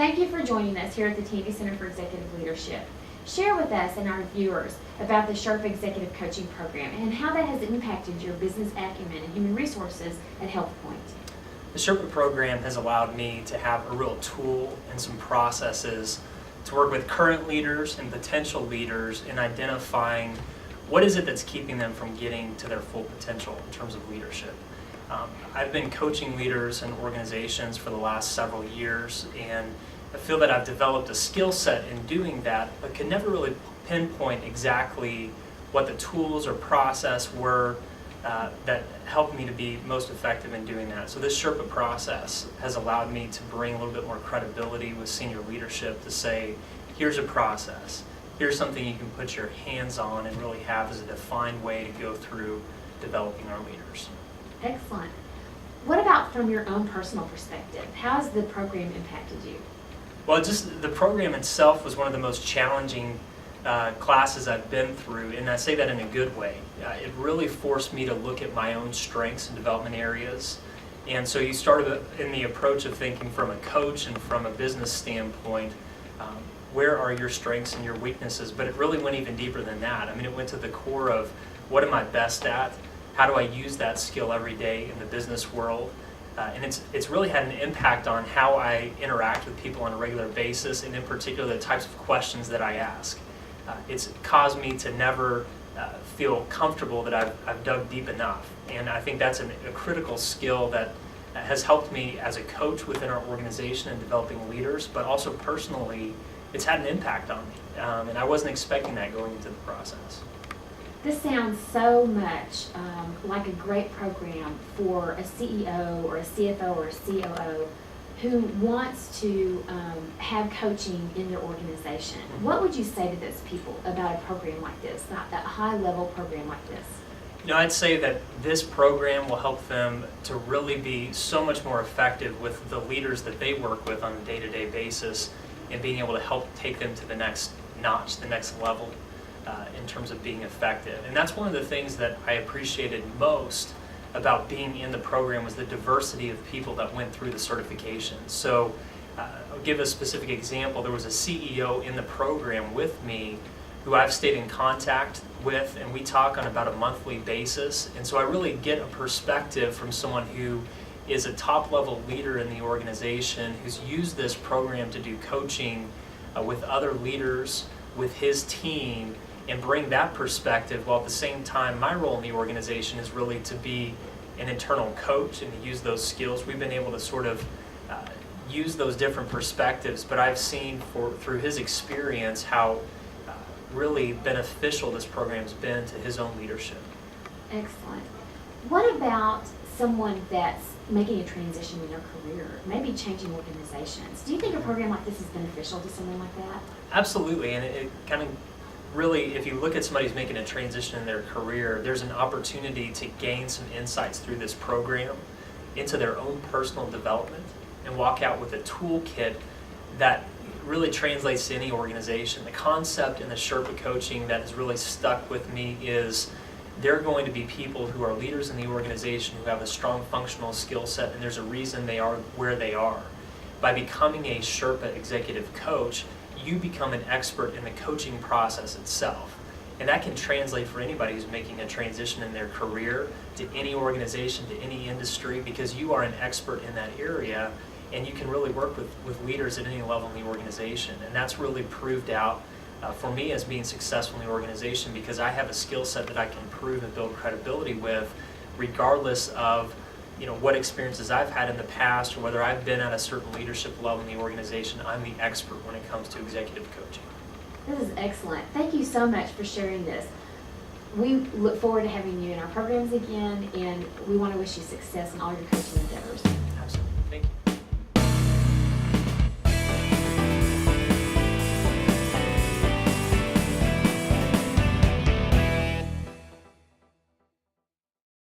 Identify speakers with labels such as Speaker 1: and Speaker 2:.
Speaker 1: Thank you for joining us here at the Tandy Center for Executive Leadership. Share with us and our viewers about the Sherpa Executive Coaching Program and how that has impacted your business acumen and human resources at HealthPoint.
Speaker 2: The Sherpa program has allowed me to have a real tool and some processes to work with current leaders and potential leaders in identifying what is it that's keeping them from getting to their full potential in terms of leadership. I've been coaching leaders and organizations for the last several years, and I feel that I've developed a skill set in doing that, but could never really pinpoint exactly what the tools or process were that helped me to be most effective in doing that. So this Sherpa process has allowed me to bring a little bit more credibility with senior leadership to say, here's a process, here's something you can put your hands on and really have as a defined way to go through developing our leaders.
Speaker 1: Excellent. What about from your own personal perspective? How has the program impacted you?
Speaker 2: Well, just the program itself was one of the most challenging classes I've been through, and I say that in a good way. It really forced me to look at my own strengths and development areas. And so you started in the approach of thinking from a coach and from a business standpoint, where are your strengths and your weaknesses? But it really went even deeper than that. I mean, it went to the core of what am I best at? How do I use that skill every day in the business world? And it's really had an impact on how I interact with people on a regular basis, and in particular the types of questions that I ask. It's caused me to never feel comfortable that I've dug deep enough. And I think that's a critical skill that has helped me as a coach within our organization and developing leaders, but also personally, it's had an impact on me. And I wasn't expecting that going into the process.
Speaker 1: This sounds so much like a great program for a CEO or a CFO or a COO who wants to have coaching in their organization. What would you say to those people about a program like this, that high-level program like this?
Speaker 2: You know, I'd say that this program will help them to really be so much more effective with the leaders that they work with on a day-to-day basis, and being able to help take them to the next notch, the next level in terms of being effective. And that's one of the things that I appreciated most about being in the program was the diversity of people that went through the certification. So I'll give a specific example. There was a CEO in the program with me who I've stayed in contact with, and we talk on about a monthly basis. And so I really get a perspective from someone who is a top-level leader in the organization who's used this program to do coaching with other leaders, with his team, and bring that perspective, while at the same time my role in the organization is really to be an internal coach and to use those skills. We've been able to sort of use those different perspectives, but I've seen through his experience how really beneficial this program's been to his own leadership.
Speaker 1: Excellent. What about someone that's making a transition in their career, maybe changing organizations? Do you think a program like this is beneficial to someone like that?
Speaker 2: Absolutely, and it kind of really, if you look at somebody who's making a transition in their career, there's an opportunity to gain some insights through this program into their own personal development and walk out with a toolkit that really translates to any organization. The concept in the Sherpa coaching that has really stuck with me is they're going to be people who are leaders in the organization who have a strong functional skill set, and there's a reason they are where they are. By becoming a Sherpa executive coach, you become an expert in the coaching process itself. And that can translate for anybody who's making a transition in their career to any organization, to any industry, because you are an expert in that area, and you can really work with leaders at any level in the organization. And that's really proved out for me as being successful in the organization, because I have a skill set that I can prove and build credibility with, regardless of what experiences I've had in the past or whether I've been at a certain leadership level in the organization. I'm the expert when it comes to executive coaching.
Speaker 1: This is excellent. Thank you so much for sharing this. We look forward to having you in our programs again, and we want to wish you success in all your coaching endeavors.
Speaker 2: Absolutely. Thank you.